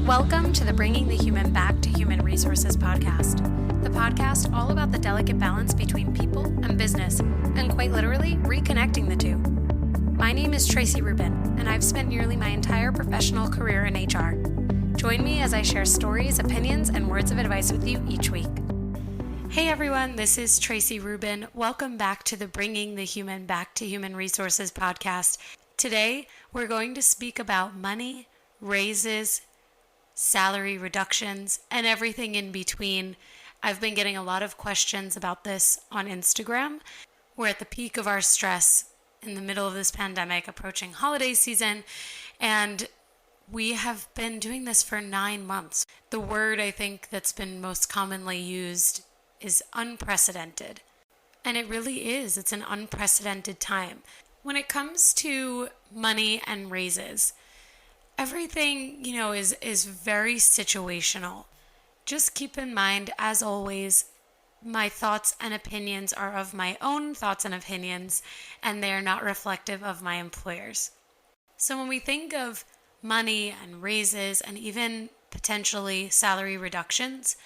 Welcome to the Bringing the Human Back to Human Resources podcast, the podcast all about the delicate balance between people and business, and quite literally, reconnecting the two. My name is Tracy Rubin, and I've spent nearly my entire professional career in HR. Join me as I share stories, opinions, and words of advice with you each week. Hey everyone, this is Tracy Rubin. Welcome back to the Bringing the Human Back to Human Resources podcast. Today, we're going to speak about money, raises, salary reductions, and everything in between. I've been getting a lot of questions about this on Instagram. We're at the peak of our stress in the middle of this pandemic, approaching holiday season, and we have been doing this for 9 months. The word I think that's been most commonly used is unprecedented. And it really is. It's an unprecedented time. When it comes to money and raises, everything, is very situational. Just keep in mind, as always, my thoughts and opinions are of my own thoughts and opinions, and they are not reflective of my employer's. So when we think of money and raises and even potentially salary reductions,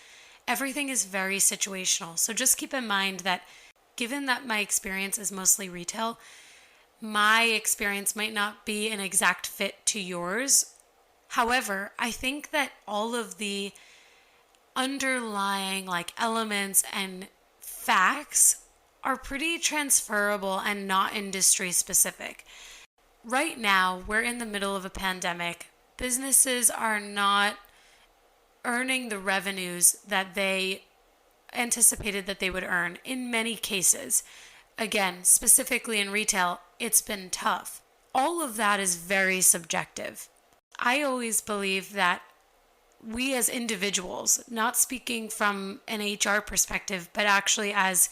everything is very situational. So just keep in mind that given that my experience is mostly retail, my experience might not be an exact fit to yours. However, I think that all of the underlying elements and facts are pretty transferable and not industry specific. Right now, we're in the middle of a pandemic. Businesses are not earning the revenues that they anticipated that they would earn in many cases. Again, specifically in retail, it's been tough. All of that is very subjective. I always believe that we as individuals, not speaking from an HR perspective, but actually as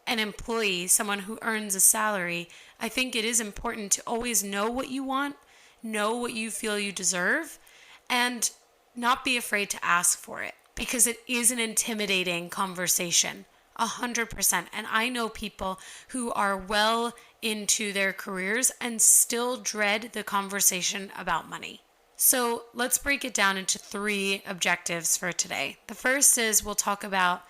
an employee, someone who earns a salary, I think it is important to always know what you want, know what you feel you deserve, and not be afraid to ask for it, because it is an intimidating conversation. 100%. And I know people who are well into their careers and still dread the conversation about money. So let's break it down into 3 objectives for today. The first is we'll talk about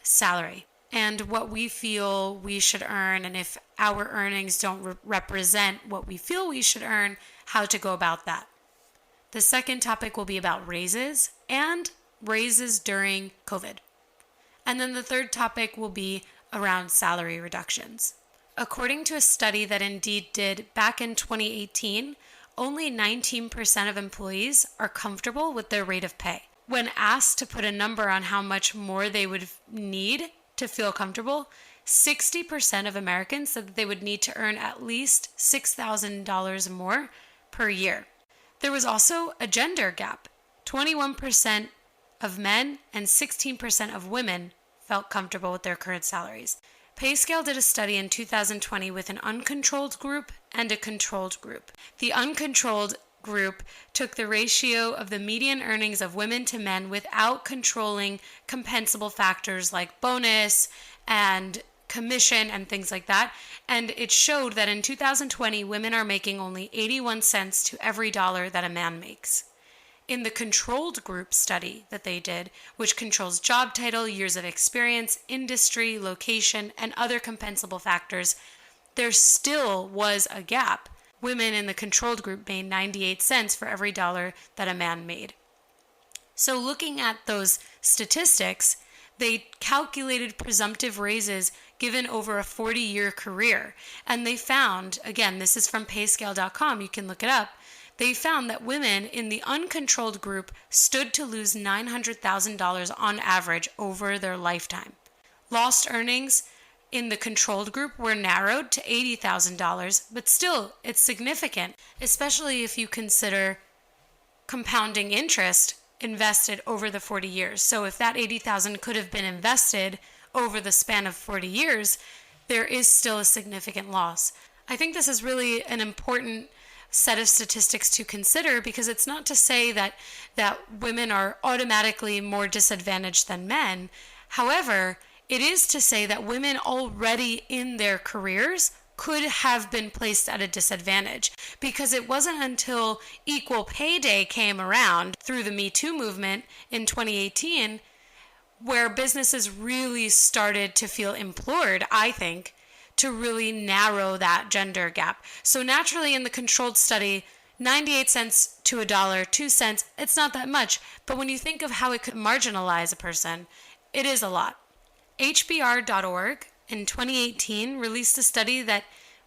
salary and what we feel we should earn, and if our earnings don't represent what we feel we should earn, how to go about that. The second topic will be about raises and raises during COVID. And then the third topic will be around salary reductions. According to a study that Indeed did back in 2018, only 19% of employees are comfortable with their rate of pay. When asked to put a number on how much more they would need to feel comfortable, 60% of Americans said that they would need to earn at least $6,000 more per year. There was also a gender gap. 21% of men and 16% of women felt comfortable with their current salaries. PayScale did a study in 2020 with an uncontrolled group and a controlled group. The uncontrolled group took the ratio of the median earnings of women to men without controlling compensable factors like bonus and commission and things like that. And it showed that in 2020, women are making only 81 cents to every dollar that a man makes. In the controlled group study that they did, which controls job title, years of experience, industry, location, and other compensable factors, there still was a gap. Women in the controlled group made 98 cents for every dollar that a man made. So looking at those statistics, they calculated presumptive raises given over a 40-year career. And they found, again, this is from payscale.com, you can look it up, they found that women in the uncontrolled group stood to lose $900,000 on average over their lifetime. Lost earnings in the controlled group were narrowed to $80,000, but still, it's significant, especially if you consider compounding interest invested over the 40 years. So if that $80,000 could have been invested over the span of 40 years, there is still a significant loss. I think this is really an important set of statistics to consider, because it's not to say that women are automatically more disadvantaged than men. However, it is to say that women already in their careers could have been placed at a disadvantage, because it wasn't until Equal Pay Day came around through the Me Too movement in 2018 where businesses really started to feel implored, I think, to really narrow that gender gap. So naturally in the controlled study, 98 cents to $1, 2 cents, it's not that much. But when you think of how it could marginalize a person, it is a lot. HBR.org in 2018 released a study that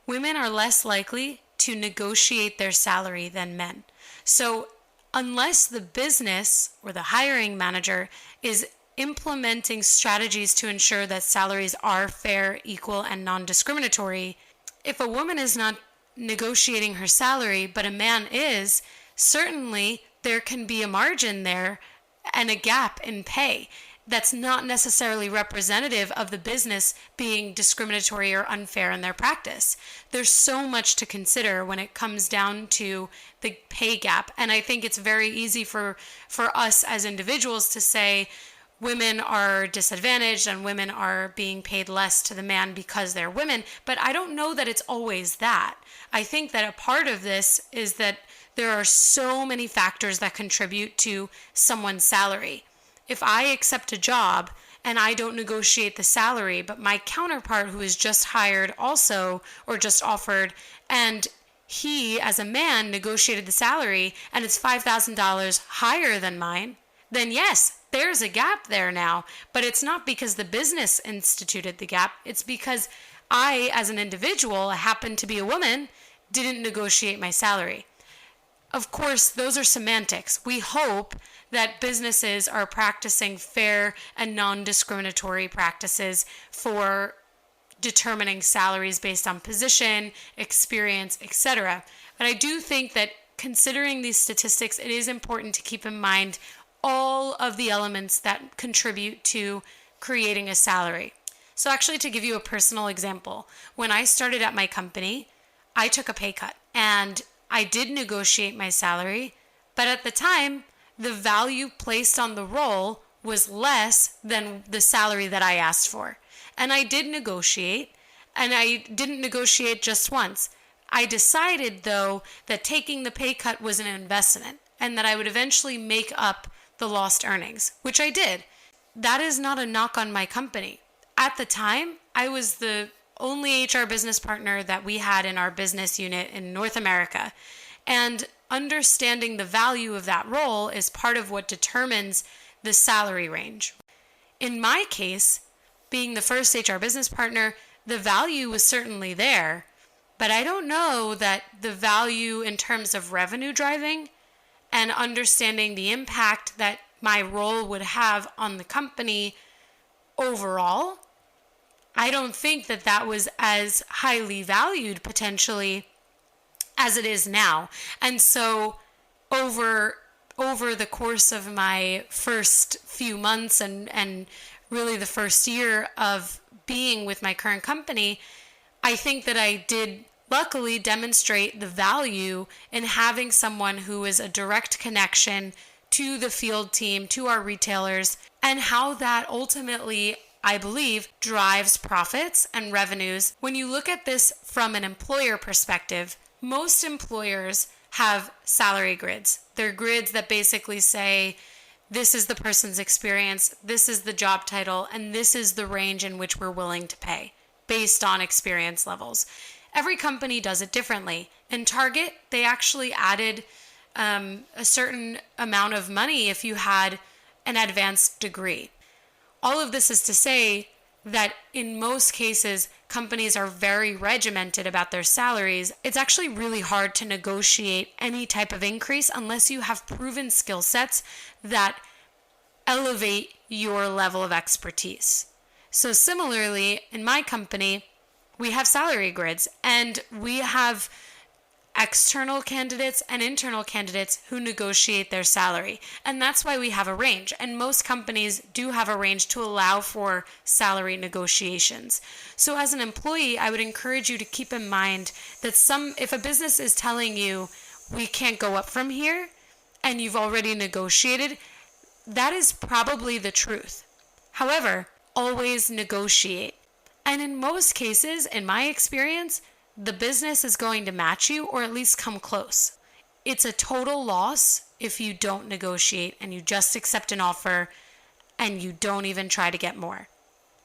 women are less likely to negotiate their salary than men. So unless the business or the hiring manager is implementing strategies to ensure that salaries are fair, equal, and non-discriminatory, if a woman is not negotiating her salary, but a man is, certainly there can be a margin there and a gap in pay that's not necessarily representative of the business being discriminatory or unfair in their practice. There's so much to consider when it comes down to the pay gap. And I think it's very easy for us as individuals to say, women are disadvantaged and women are being paid less to the man because they're women. But I don't know that it's always that. I think that a part of this is that there are so many factors that contribute to someone's salary. If I accept a job and I don't negotiate the salary, but my counterpart who is just hired also, or just offered, and he as a man negotiated the salary and it's $5,000 higher than mine, then yes, there's a gap there now. But it's not because the business instituted the gap. It's because I, as an individual, happen to be a woman, didn't negotiate my salary. Of course, those are semantics. We hope that businesses are practicing fair and non-discriminatory practices for determining salaries based on position, experience, etc. But I do think that considering these statistics, it is important to keep in mind all of the elements that contribute to creating a salary. So actually, to give you a personal example, when I started at my company, I took a pay cut and I did negotiate my salary, but at the time, the value placed on the role was less than the salary that I asked for. And I did negotiate, and I didn't negotiate just once. I decided, though, that taking the pay cut was an investment and that I would eventually make up the lost earnings, which I did. That is not a knock on my company. At the time, I was the only HR business partner that we had in our business unit in North America. And understanding the value of that role is part of what determines the salary range. In my case, being the first HR business partner, the value was certainly there, but I don't know that the value in terms of revenue driving and understanding the impact that my role would have on the company overall, I don't think that that was as highly valued potentially as it is now. And so over the course of my first few months and really the first year of being with my current company, I think that I did luckily demonstrate the value in having someone who is a direct connection to the field team, to our retailers, and how that ultimately, I believe, drives profits and revenues. When you look at this from an employer perspective, most employers have salary grids. They're grids that basically say, this is the person's experience, this is the job title, and this is the range in which we're willing to pay based on experience levels. Every company does it differently. In Target, they actually added a certain amount of money if you had an advanced degree. All of this is to say that in most cases, companies are very regimented about their salaries. It's actually really hard to negotiate any type of increase unless you have proven skill sets that elevate your level of expertise. So similarly, in my company, we have salary grids and we have external candidates and internal candidates who negotiate their salary. And that's why we have a range. And most companies do have a range to allow for salary negotiations. So as an employee, I would encourage you to keep in mind that if a business is telling you we can't go up from here and you've already negotiated, that is probably the truth. However, always negotiate. And in most cases, in my experience, the business is going to match you or at least come close. It's a total loss if you don't negotiate and you just accept an offer and you don't even try to get more.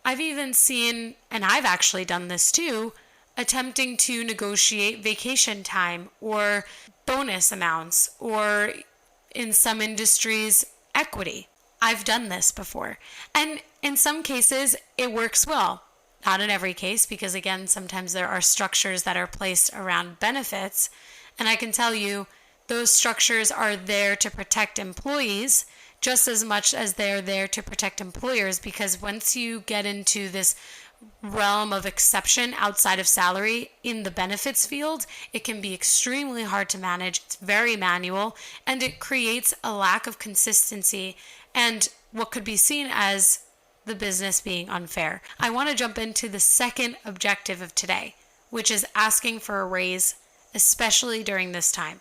I've even seen, and I've actually done this too, attempting to negotiate vacation time or bonus amounts or in some industries, equity. I've done this before. And in some cases, it works well. Not in every case, because again, sometimes there are structures that are placed around benefits. And I can tell you, those structures are there to protect employees just as much as they're there to protect employers, because once you get into this realm of exception outside of salary in the benefits field, it can be extremely hard to manage. It's very manual, and it creates a lack of consistency and what could be seen as the business being unfair. I want to jump into the second objective of today, which is asking for a raise, especially during this time.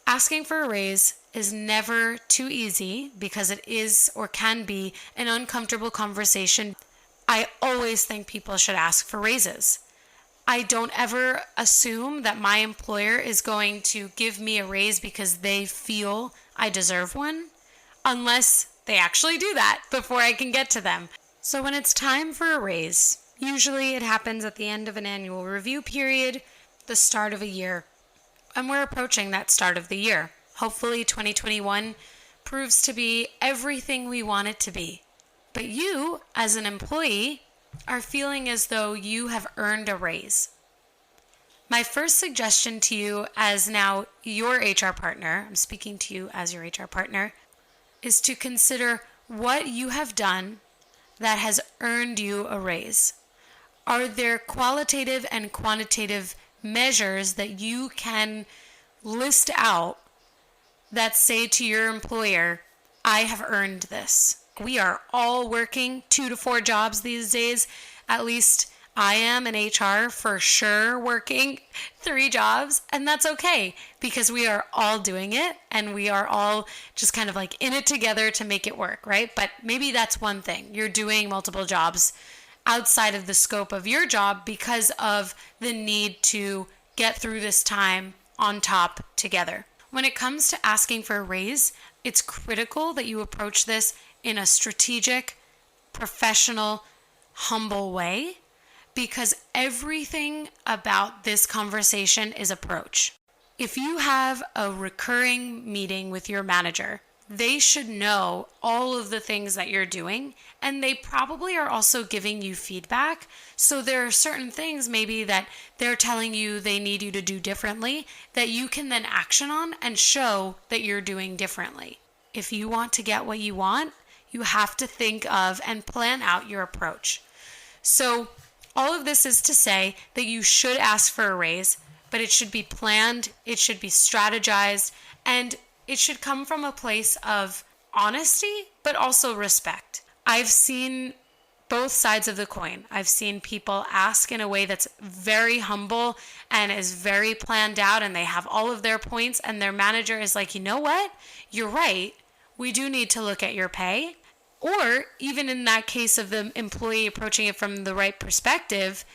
Asking for a raise is never too easy because it is or can be an uncomfortable conversation. I always think people should ask for raises. I don't ever assume that my employer is going to give me a raise because they feel I deserve one, unless they actually do that before I can get to them. So when it's time for a raise, usually it happens at the end of an annual review period, the start of a year. And we're approaching that start of the year. Hopefully 2021 proves to be everything we want it to be. But you, as an employee, are feeling as though you have earned a raise. My first suggestion to you as now your HR partner, I'm speaking to you as your HR partner, is to consider what you have done that has earned you a raise. Are there qualitative and quantitative measures that you can list out that say to your employer, I have earned this? We are all working 2 to 4 jobs these days. At least I am in HR for sure working 3 jobs, and that's okay because we are all doing it and we are all just kind of like in it together to make it work, right? But maybe that's one thing. You're doing multiple jobs outside of the scope of your job because of the need to get through this time on top together. When it comes to asking for a raise, it's critical that you approach this in a strategic, professional, humble way, because everything about this conversation is approach. If you have a recurring meeting with your manager, they should know all of the things that you're doing, and they probably are also giving you feedback. So there are certain things maybe that they're telling you they need you to do differently that you can then action on and show that you're doing differently. If you want to get what you want, you have to think of and plan out your approach. So all of this is to say that you should ask for a raise, but it should be planned, it should be strategized, and it should come from a place of honesty, but also respect. I've seen both sides of the coin. I've seen people ask in a way that's very humble and is very planned out, and they have all of their points, and their manager is like, you know what? You're right. We do need to look at your pay. Or even in that case of the employee approaching it from the right perspective,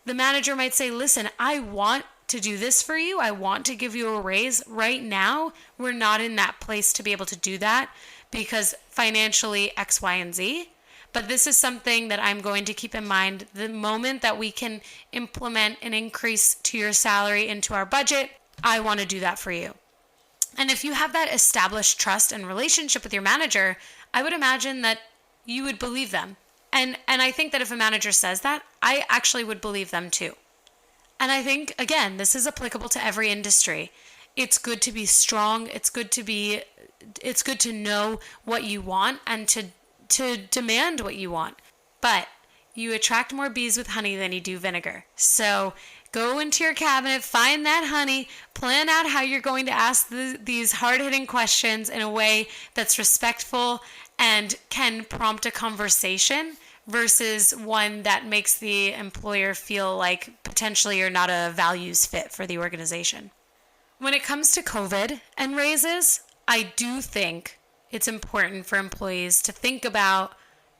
the manager might say, listen, I want to do this for you. I want to give you a raise. Right now, we're not in that place to be able to do that because financially X, Y, and Z. But this is something that I'm going to keep in mind the moment that we can implement an increase to your salary into our budget. I want to do that for you. And if you have that established trust and relationship with your manager, I would imagine that you would believe them. And I think that if a manager says that, I actually would believe them too. And I think, again, this is applicable to every industry. It's good to be strong. It's good to know what you want and to demand what you want. But you attract more bees with honey than you do vinegar. So go into your cabinet, find that honey, plan out how you're going to ask these hard-hitting questions in a way that's respectful and can prompt a conversation versus one that makes the employer feel like potentially you're not a values fit for the organization. When it comes to COVID and raises, I do think it's important for employees to think about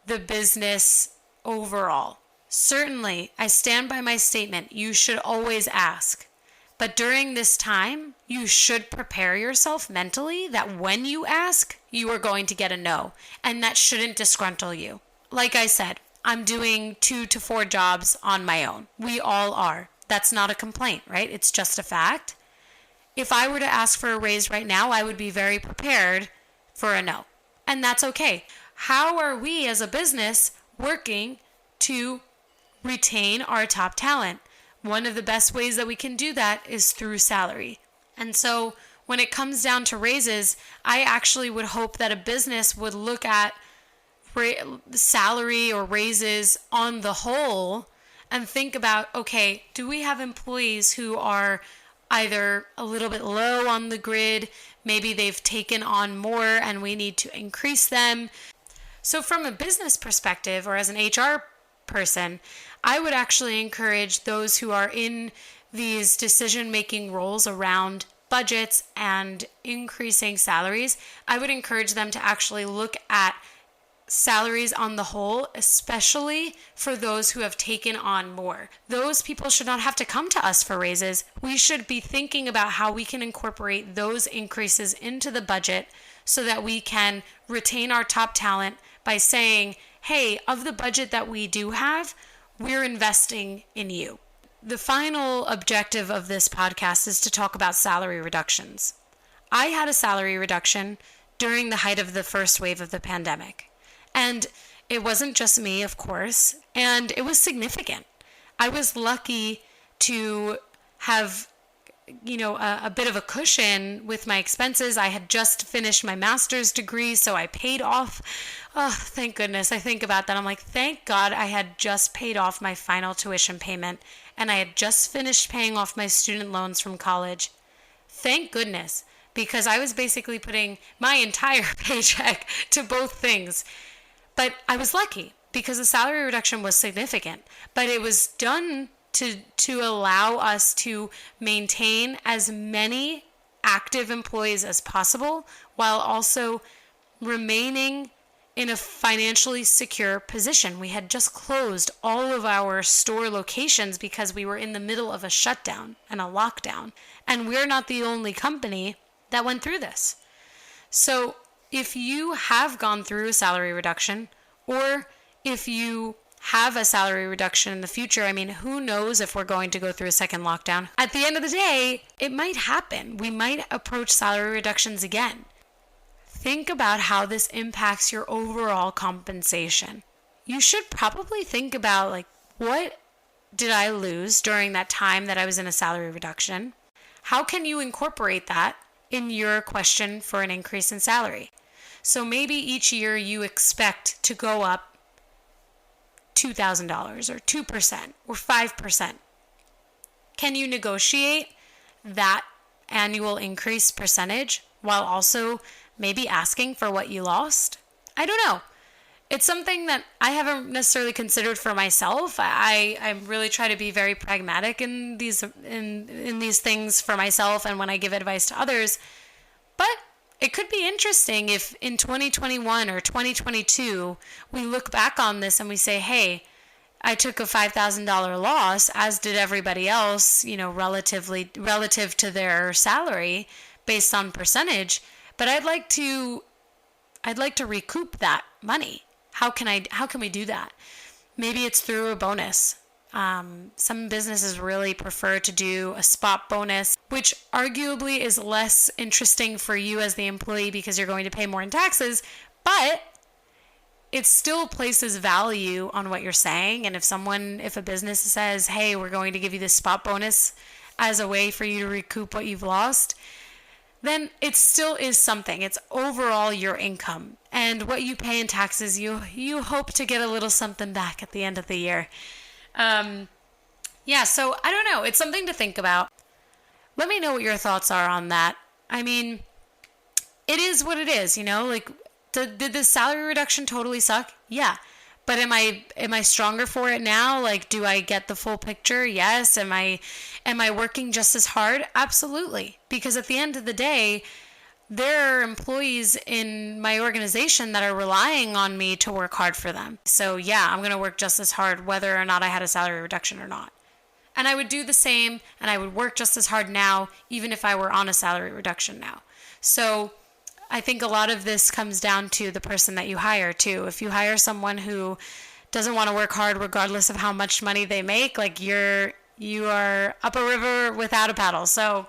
the business overall. Certainly, I stand by my statement. You should always ask. But during this time, you should prepare yourself mentally that when you ask, you are going to get a no. And that shouldn't disgruntle you. Like I said, I'm doing 2 to 4 jobs on my own. We all are. That's not a complaint, right? It's just a fact. If I were to ask for a raise right now, I would be very prepared for a no. And that's okay. How are we as a business working to retain our top talent? One of the best ways that we can do that is through salary. And so when it comes down to raises, I actually would hope that a business would look at salary or raises on the whole and think about, okay, do we have employees who are either a little bit low on the grid, maybe they've taken on more and we need to increase them. So from a business perspective or as an HR person, I would actually encourage those who are in these decision-making roles around budgets and increasing salaries, I would encourage them to actually look at salaries on the whole, especially for those who have taken on more. Those people should not have to come to us for raises. We should be thinking about how we can incorporate those increases into the budget so that we can retain our top talent by saying, hey, of the budget that we do have, we're investing in you. The final objective of this podcast is to talk about salary reductions. I had a salary reduction during the height of the first wave of the pandemic. And it wasn't just me, of course, and it was significant. I was lucky to have, a bit of a cushion with my expenses. I had just finished my master's degree, so I paid off. Oh, thank goodness. I think about that. I'm like, thank God I had just paid off my final tuition payment, and I had just finished paying off my student loans from college. Thank goodness, because I was basically putting my entire paycheck to both things. But I was lucky because the salary reduction was significant, but it was done to allow us to maintain as many active employees as possible while also remaining in a financially secure position. We had just closed all of our store locations because we were in the middle of a shutdown and a lockdown. And we're not the only company that went through this. So if you have gone through a salary reduction, or if you have a salary reduction in the future, who knows if we're going to go through a second lockdown? At the end of the day, it might happen. We might approach salary reductions again. Think about how this impacts your overall compensation. You should probably think about, what did I lose during that time that I was in a salary reduction? How can you incorporate that in your question for an increase in salary? So maybe each year you expect to go up $2,000 or 2% or 5%. Can you negotiate that annual increase percentage while also maybe asking for what you lost? I don't know. It's something that I haven't necessarily considered for myself. I really try to be very pragmatic in these things for myself and when I give advice to others. But it could be interesting if in 2021 or 2022, we look back on this and we say, hey, I took a $5,000 loss, as did everybody else, relative to their salary based on percentage. But I'd like to recoup that money. How can we do that? Maybe it's through a bonus. Some businesses really prefer to do a spot bonus, which arguably is less interesting for you as the employee because you're going to pay more in taxes, but it still places value on what you're saying. And if a business says, hey, we're going to give you this spot bonus as a way for you to recoup what you've lost, then it still is something. It's overall your income. And what you pay in taxes, you hope to get a little something back at the end of the year. So I don't know. It's something to think about. Let me know what your thoughts are on that. It is what it is, did the salary reduction totally suck? Yeah. But am I stronger for it now? Do I get the full picture? Yes. Am I working just as hard? Absolutely. Because at the end of the day, there are employees in my organization that are relying on me to work hard for them. So yeah, I'm going to work just as hard whether or not I had a salary reduction or not. And I would do the same, and I would work just as hard now, even if I were on a salary reduction now. So I think a lot of this comes down to the person that you hire too. If you hire someone who doesn't want to work hard regardless of how much money they make, like you are up a river without a paddle. So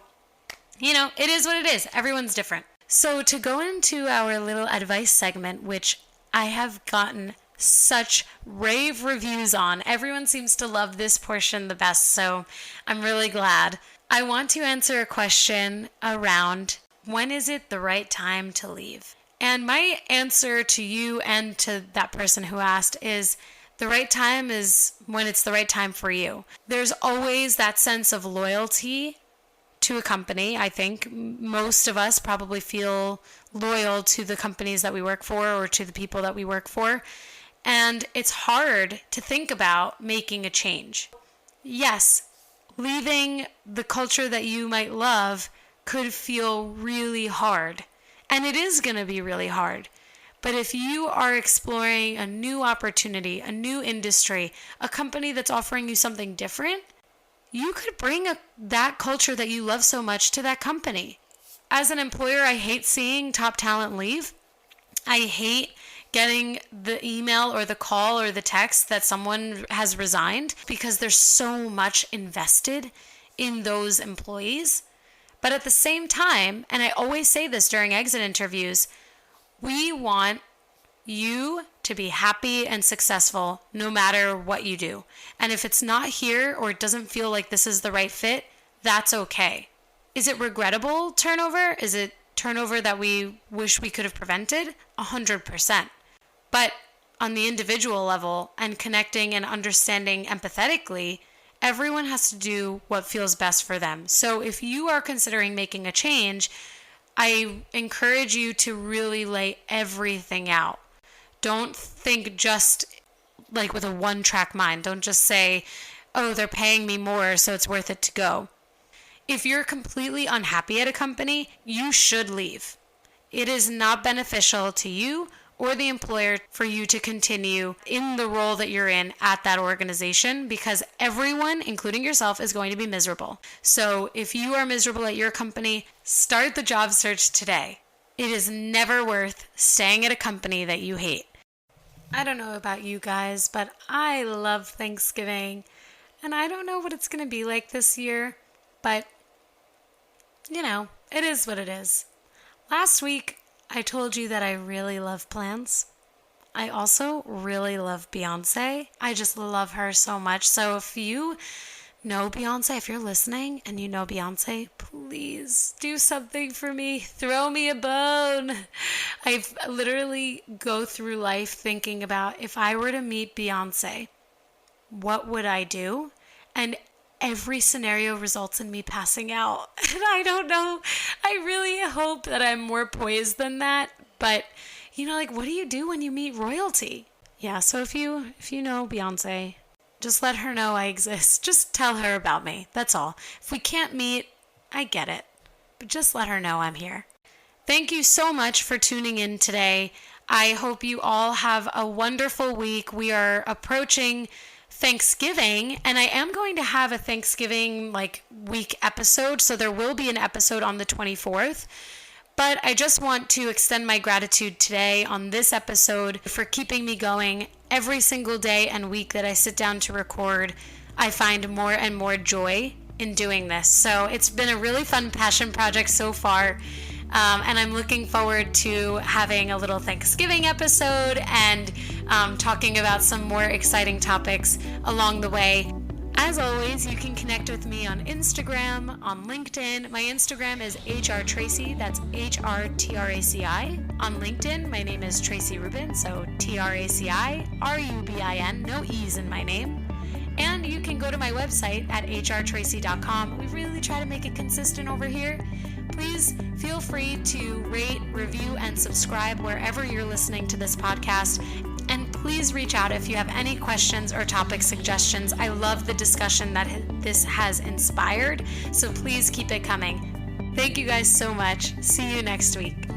it is what it is. Everyone's different. So to go into our little advice segment, which I have gotten such rave reviews on. Everyone seems to love this portion the best, so I'm really glad. I want to answer a question around when is it the right time to leave? And my answer to you and to that person who asked is the right time is when it's the right time for you. There's always that sense of loyalty to a company. I think most of us probably feel loyal to the companies that we work for or to the people that we work for. And it's hard to think about making a change. Yes, leaving the culture that you might love could feel really hard. And it is going to be really hard. But if you are exploring a new opportunity, a new industry, a company that's offering you something different, you could bring that culture that you love so much to that company. As an employer, I hate seeing top talent leave. I hate getting the email or the call or the text that someone has resigned because there's so much invested in those employees. But at the same time, and I always say this during exit interviews, we want you to be happy and successful no matter what you do. And if it's not here or it doesn't feel like this is the right fit, that's okay. Is it regrettable turnover? Is it turnover that we wish we could have prevented? 100%. But on the individual level and connecting and understanding empathetically, everyone has to do what feels best for them. So if you are considering making a change, I encourage you to really lay everything out. Don't think just like with a one-track mind. Don't just say, oh, they're paying me more, so it's worth it to go. If you're completely unhappy at a company, you should leave. It is not beneficial to you or the employer for you to continue in the role that you're in at that organization because everyone, including yourself, is going to be miserable. So if you are miserable at your company, start the job search today. It is never worth staying at a company that you hate. I don't know about you guys, but I love Thanksgiving. And I don't know what it's going to be like this year, but it is what it is. Last week, I told you that I really love plants. I also really love Beyonce. I just love her so much. So if you know Beyonce, if you're listening and you know Beyonce, please do something for me. Throw me a bone. I literally go through life thinking about if I were to meet Beyonce, what would I do? And every scenario results in me passing out. And I don't know. I really hope that I'm more poised than that. But, what do you do when you meet royalty? Yeah, so if you know Beyonce, just let her know I exist. Just tell her about me. That's all. If we can't meet, I get it. But just let her know I'm here. Thank you so much for tuning in today. I hope you all have a wonderful week. We are approaching Thanksgiving, and I am going to have a Thanksgiving week episode, so there will be an episode on the 24th. But I just want to extend my gratitude today on this episode for keeping me going every single day and week that I sit down to record. I find more and more joy in doing this. So it's been a really fun passion project so far. And I'm looking forward to having a little Thanksgiving episode and talking about some more exciting topics along the way. As always, you can connect with me on Instagram, on LinkedIn. My Instagram is HRTracy, that's HRTRACI. On LinkedIn, my name is Tracy Rubin, so TRACI, RUBIN, no E's in my name. And you can go to my website at hrtracy.com. We really try to make it consistent over here. Please feel free to rate, review, and subscribe wherever you're listening to this podcast. And please reach out if you have any questions or topic suggestions. I love the discussion that this has inspired, so please keep it coming. Thank you guys so much. See you next week.